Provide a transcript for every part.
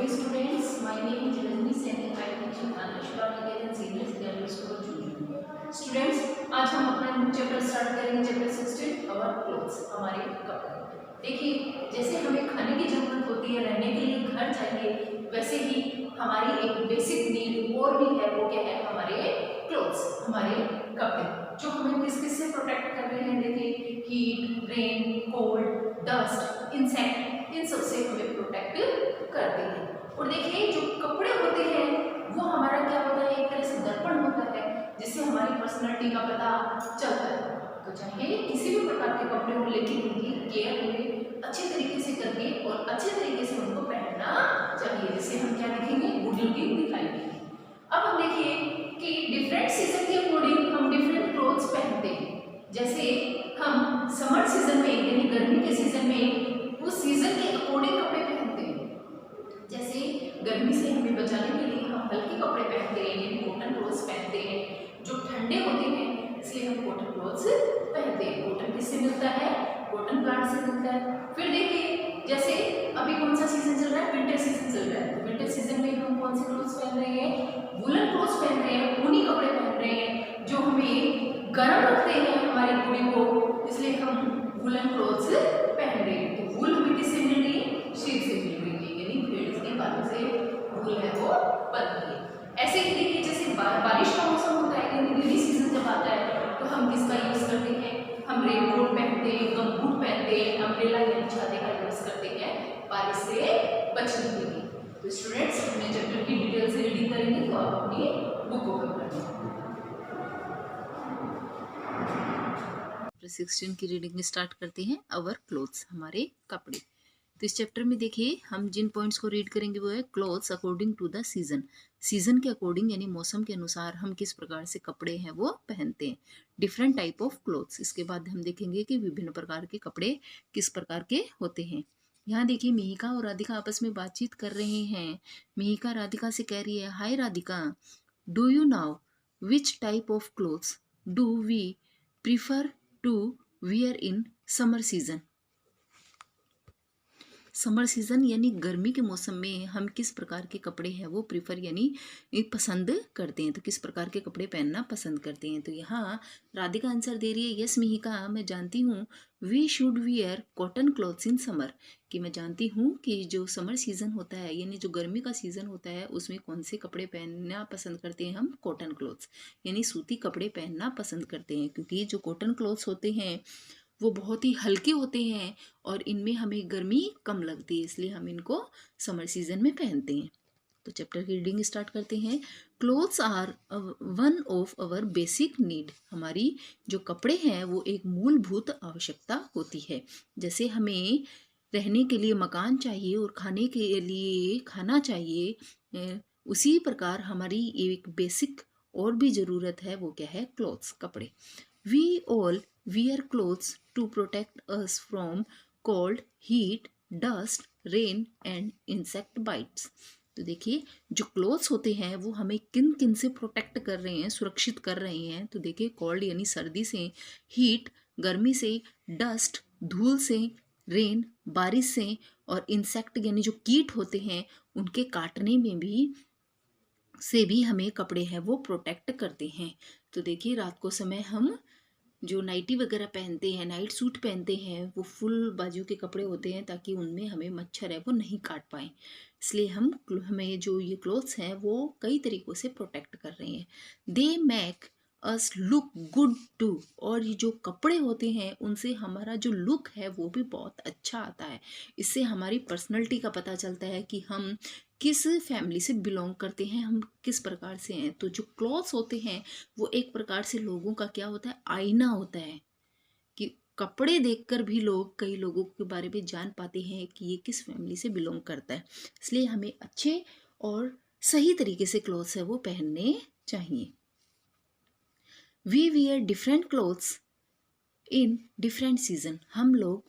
students, my name is Rajni Saini. I teach in Anashwa Niketan Senior Secondary School, June. Students, आज हम अपना new chapter start करेंगे, chapter 16 अवर clothes, हमारे कपड़े। देखिए, जैसे हमें खाने की जरूरत होती है, रहने के लिए घर चाहिए, वैसे ही हमारी एक बेसिक नीड और भी है, वो क्या है, हमारे क्लोथ्स, हमारे कपड़े, जो हमें किस किस से प्रोटेक्ट कर रहे हैं। देखिए, heat, rain, cold, dust, insect, इन सब से हमें प्रोटेक्ट करते हैं। और देखिए, जो कपड़े होते हैं वो हमारा क्या होता है, एक तरह से दर्पण होता है, जिससे हमारी पर्सनालिटी का पता चलता है। तो चाहे किसी भी प्रकार के कपड़े हो, लेकिन उनकी केयर हमें अच्छे तरीके से करके और अच्छे तरीके से उनको पहनना चाहिए, जिससे हम क्या दिखेंगे, गुड लुकिंग दिखाई देंगे। अब हम देखिए कि डिफरेंट सीजन के अकॉर्डिंग हम डिफरेंट क्लोथ्स पहनते हैं। जैसे हम समर सीजन में यानी गर्मी के सीजन में उस सीजन के अकॉर्डिंग कपड़े पहनते हैं। जैसे गर्मी से हमें बचाने के लिए हम हल्के कपड़े पहनते हैं, यानी कॉटन क्लोथ्स पहनते हैं। जो ठंडे होते हैं इसलिए हम कॉटन क्लोथ्स पहनते हैं। कॉटन किससे मिलता है, कॉटन प्लांट से मिलता है। फिर देखिए, जैसे अभी कौन सा सीजन चल रहा है, विंटर सीजन चल रहा है। तो विंटर सीजन में हम कौन से क्लोथ्स पहन रहे हैं, वुलन क्लोथ्स पहन रहे हैं, ऊनी कपड़े पहन रहे हैं, जो हमें गर्म रखते हैं हमारी बॉडी को, इसलिए हम वुलन क्लोथ्स पहन रहे हैं। तो वूल हमें किससे मिल रही है, शीट से मिल रही है, यानी भेड़ के बालों से वूल है वो बनती है। ऐसे ही देखिए, जैसे बारिश का मौसम होता है, यानी रेनी सीजन जब आता है, तो हम किसका यूज करते हैं, हम रेनकोट पहनते हैं, गमबूट पहनते हैं, अम्ब्रेला यानी छाते का यूज करते हैं बारिश से बचने के लिए। तो स्टूडेंट्स, हमने चैप्टर की डिटेल से रीडिंग करेंगे, तो आप अपनी बुक ओपन कर लीजिए। 16 की रीडिंग स्टार्ट करते हैं, अवर क्लोथ्स, हमारे कपड़े। तो इस चैप्टर में देखिए, हम जिन पॉइंट्स को रीड करेंगे वो है clothes according to the season. Season के अकॉर्डिंग यानी मौसम के अनुसार हम किस प्रकार से कपड़े हैं वो पहनते हैं। डिफरेंट टाइप ऑफ क्लोथ्स, इसके बाद हम देखेंगे कि विभिन्न प्रकार के कपड़े किस प्रकार के होते हैं। यहाँ देखिए, मिहिका और राधिका आपस में बातचीत कर रहे हैं। मिहिका राधिका से कह रही है, hi Radhika, do you know which type of clothes do we prefer to wear in summer season. Summer season यानी गर्मी के मौसम में हम किस प्रकार के कपड़े हैं वो प्रिफर यानी पसंद करते हैं, तो किस प्रकार के कपड़े पहनना पसंद करते हैं। तो यहाँ राधिका आंसर दे रही है, यस मिहिका, मैं जानती हूँ, we should wear cotton clothes in summer, कि मैं जानती हूँ कि जो समर सीजन होता है यानी जो गर्मी का सीजन होता है उसमें कौन से कपड़े पहनना पसंद करते हैं, हम कॉटन क्लॉथ्स यानी सूती कपड़े पहनना पसंद करते हैं, क्योंकि जो कॉटन क्लॉथ्स होते हैं वो बहुत ही हल्के होते हैं और इनमें हमें गर्मी कम लगती है, इसलिए हम इनको समर सीजन में पहनते हैं। तो चैप्टर की रीडिंग स्टार्ट करते हैं। Clothes are one of our basic need, हमारी जो कपड़े हैं वो एक मूलभूत आवश्यकता होती है। जैसे हमें रहने के लिए मकान चाहिए और खाने के लिए खाना चाहिए, उसी प्रकार हमारी एक बेसिक और भी ज़रूरत है, वो क्या है, क्लोथ्स, कपड़े। We all wear clothes to protect us from cold, heat, dust, rain and insect bites। तो देखिए, जो क्लोथ्स होते हैं वो हमें किन किन से प्रोटेक्ट कर रहे हैं, सुरक्षित कर रहे हैं। तो देखिए, कोल्ड यानी सर्दी से, हीट गर्मी से, डस्ट धूल से, रेन बारिश से, और इंसेक्ट यानी जो कीट होते हैं उनके काटने में भी हमें कपड़े हैं वो प्रोटेक्ट करते हैं। तो देखिए, रात को समय हम जो नाइटी वगैरह पहनते हैं, नाइट सूट पहनते हैं, वो फुल बाजू के कपड़े होते हैं ताकि उनमें हमें मच्छर है वो नहीं काट पाए, इसलिए हमें जो ये क्लोथ्स हैं वो कई तरीक़ों से प्रोटेक्ट कर रहे हैं। They make us look good too, और ये जो कपड़े होते हैं उनसे हमारा जो लुक है वो भी बहुत अच्छा आता है। इससे हमारी पर्सनैलिटी का पता चलता है कि हम किस फैमिली से बिलोंग करते हैं, हम किस प्रकार से हैं। तो जो क्लॉथ्स होते हैं वो एक प्रकार से लोगों का क्या होता है, आईना होता है, कि कपड़े देखकर भी लोग कई लोगों के बारे में जान पाते हैं कि ये किस फैमिली से बिलोंग करता है। इसलिए हमें अच्छे और सही तरीके से क्लॉथ्स है वो पहनने चाहिए। We wear different clothes in different season, हम लोग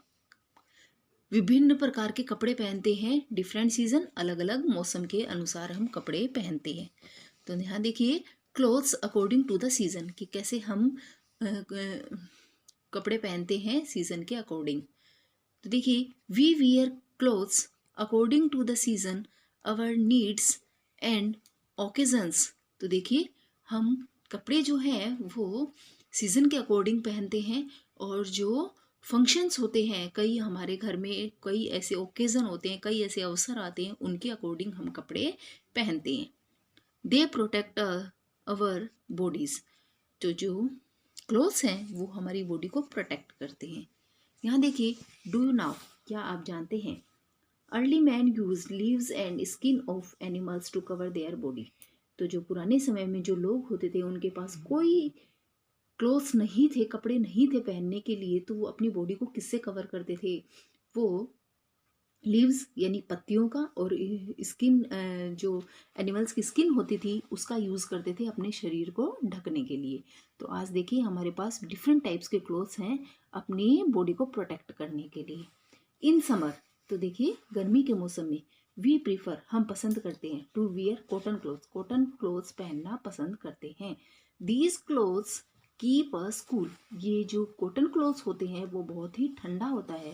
विभिन्न प्रकार के कपड़े पहनते हैं, डिफरेंट सीजन, अलग अलग मौसम के अनुसार हम कपड़े पहनते हैं। तो यहाँ देखिए, clothes according to the season, कि कैसे हम कपड़े पहनते हैं सीजन के अकॉर्डिंग। तो देखिए, we wear clothes according to the season our needs and occasions. तो देखिए हम कपड़े जो हैं वो सीज़न के अकॉर्डिंग पहनते हैं, और जो फंक्शंस होते हैं, कई हमारे घर में कई ऐसे ओकेज़न होते हैं, कई ऐसे अवसर आते हैं, उनके अकॉर्डिंग हम कपड़े पहनते हैं। They protect our bodies. तो जो क्लोथ्स हैं वो हमारी बॉडी को प्रोटेक्ट करते हैं। यहाँ देखिए, डू यू नाउ, क्या आप जानते हैं, early man use leaves and skin of animals to cover their body. तो जो पुराने समय में जो लोग होते थे उनके पास कोई क्लोथ्स नहीं थे, कपड़े नहीं थे पहनने के लिए, तो वो अपनी बॉडी को किससे कवर करते थे, वो लीव्स यानी पत्तियों का, और स्किन जो एनिमल्स की स्किन होती थी उसका यूज़ करते थे अपने शरीर को ढकने के लिए। तो आज देखिए हमारे पास डिफरेंट टाइप्स के क्लोथ्स हैं अपनी बॉडी को प्रोटेक्ट करने के लिए। इन समर, तो देखिए गर्मी के मौसम में, वी प्रीफर, हम पसंद करते हैं, to wear cotton clothes, cotton clothes पहनना पसंद करते हैं। These clothes keep us cool. ये जो कॉटन क्लोथ्स होते हैं वो बहुत ही ठंडा होता है,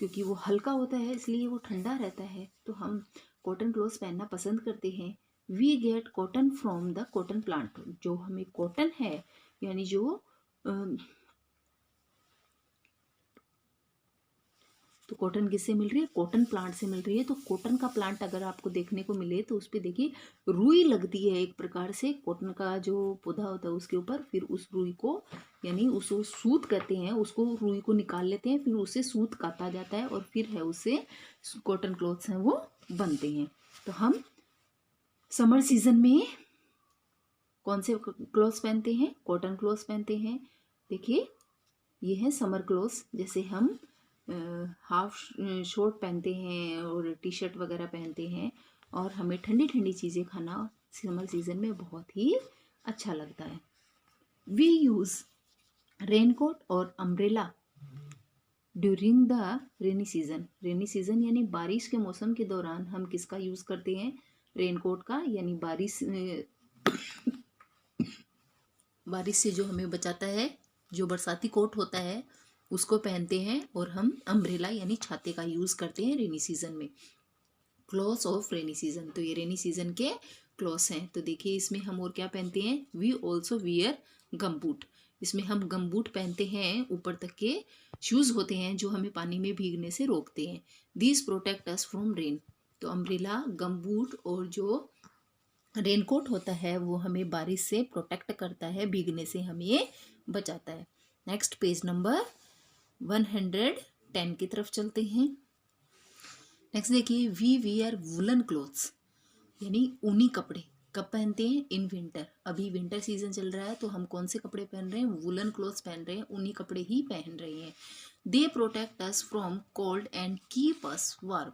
क्योंकि वो हल्का होता है इसलिए वो ठंडा रहता है, तो हम कॉटन क्लोथ्स पहनना पसंद करते हैं। We get cotton from the cotton plant. जो हमें कॉटन है यानी जो तो कॉटन किससे मिल रही है, कॉटन प्लांट से मिल रही है। तो कॉटन का प्लांट अगर आपको देखने को मिले तो उस पर देखिए रुई लगती है एक प्रकार से, कॉटन का जो पौधा होता है उसके ऊपर, फिर उस रुई को यानी उसको सूत कहते हैं, उसको रुई को निकाल लेते हैं, फिर उसे सूत काता जाता है और फिर है उससे कॉटन क्लॉथ्स हैं वो बनते हैं। तो हम समर सीजन में कौन से क्लॉथ्स पहनते हैं, कॉटन क्लॉथ्स पहनते हैं। देखिए ये है समर क्लॉथ्स, जैसे हम हाफ शॉर्ट पहनते हैं और टी शर्ट वगैरह पहनते हैं, और हमें ठंडी ठंडी चीज़ें खाना समर सीज़न में बहुत ही अच्छा लगता है। वी यूज़ रेनकोट और umbrella during the rainy season. Rainy season यानी बारिश के मौसम के दौरान हम किसका यूज़ करते हैं, रेनकोट का, यानी बारिश से जो हमें बचाता है, जो बरसाती कोट होता है उसको पहनते हैं, और हम अम्ब्रेला यानी छाते का यूज़ करते हैं रेनी सीज़न में। क्लॉथ्स ऑफ रेनी सीज़न, तो ये रेनी सीज़न के क्लॉथ्स हैं। तो देखिए इसमें हम और क्या पहनते हैं, वी ऑल्सो वियर गमबूट। इसमें हम गमबूट पहनते हैं, ऊपर तक के शूज़ होते हैं जो हमें पानी में भीगने से रोकते हैं। These protect us from rain. तो अम्ब्रेला, गमबूट और जो रेनकोट होता है वो हमें बारिश से प्रोटेक्ट करता है, भीगने से हमें बचाता है। नेक्स्ट पेज नंबर 110 की तरफ चलते हैं। नेक्स्ट देखिए, वी वियर वुलन क्लोथ्स, यानी ऊनी कपड़े कब पहनते हैं, इन विंटर। अभी विंटर सीजन चल रहा है तो हम कौन से कपड़े पहन रहे हैं, वुलन क्लोथ्स पहन रहे हैं, ऊनी कपड़े ही पहन रहे हैं। They protect us from cold and keep us warm.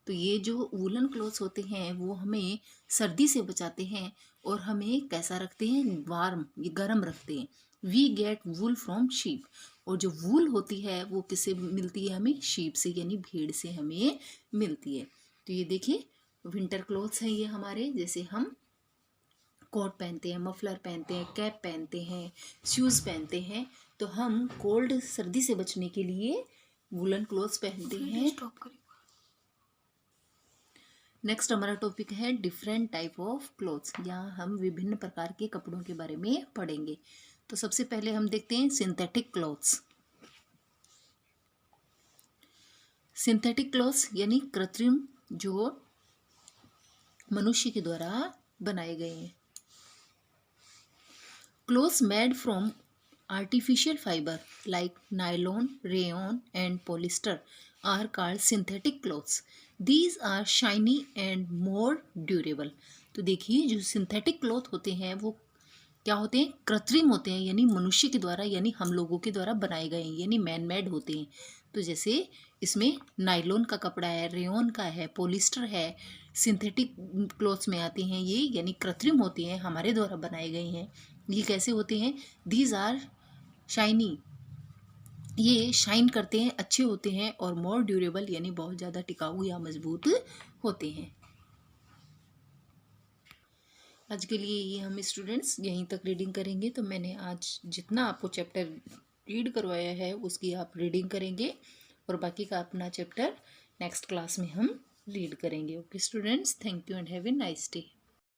तो ये जो वुलन क्लोथ्स होते हैं वो हमें सर्दी से बचाते हैं और हमें कैसा रखते हैं, वार्म, ये गर्म रखते हैं। We get wool from sheep. और जो वूल होती है वो किससे मिलती है हमें, शीप से यानी भेड़ से हमें मिलती है। तो ये देखिए विंटर क्लोथ्स हैं ये हमारे, जैसे हम कोट पहनते हैं, मफलर पहनते हैं, कैप पहनते हैं, शूज़ पहनते हैं। तो हम कोल्ड सर्दी से बचने के लिए वुलन क्लोथ्स पहनते हैं। नेक्स्ट हमारा टॉपिक है डिफरेंट टाइप ऑफ क्लोथ्स। यहाँ हम विभिन्न प्रकार के कपड़ों के बारे में पढ़ेंगे। तो सबसे पहले हम देखते हैं सिंथेटिक क्लोथ्स। सिंथेटिक क्लोथ्स यानी कृत्रिम, जो मनुष्य के द्वारा बनाए गए हैं। Clothes made from artificial fiber like nylon, rayon and polyester are called synthetic clothes. These are shiny and more durable. तो देखिए जो सिंथेटिक क्लॉथ होते हैं वो क्या होते हैं, कृत्रिम होते हैं, यानी मनुष्य के द्वारा यानी हम लोगों के द्वारा बनाए गए हैं, यानी मैन मेड होते हैं। तो जैसे इसमें नाइलॉन का कपड़ा है, रेयन का है, पॉलिस्टर है, सिंथेटिक क्लॉथ्स में आते हैं ये, यानी कृत्रिम होते हैं, हमारे द्वारा बनाए गए हैं। ये कैसे होते हैं, दीज आर शाइनी, ये शाइन करते हैं, अच्छे होते हैं, और मोर ड्यूरेबल यानी बहुत ज़्यादा टिकाऊ या मजबूत होते हैं। आज के लिए ये हम स्टूडेंट्स यहीं तक रीडिंग करेंगे। तो मैंने आज जितना आपको चैप्टर रीड करवाया है उसकी आप रीडिंग करेंगे, और बाकी का अपना चैप्टर नेक्स्ट क्लास में हम रीड करेंगे। Okay students, thank you and have a nice day.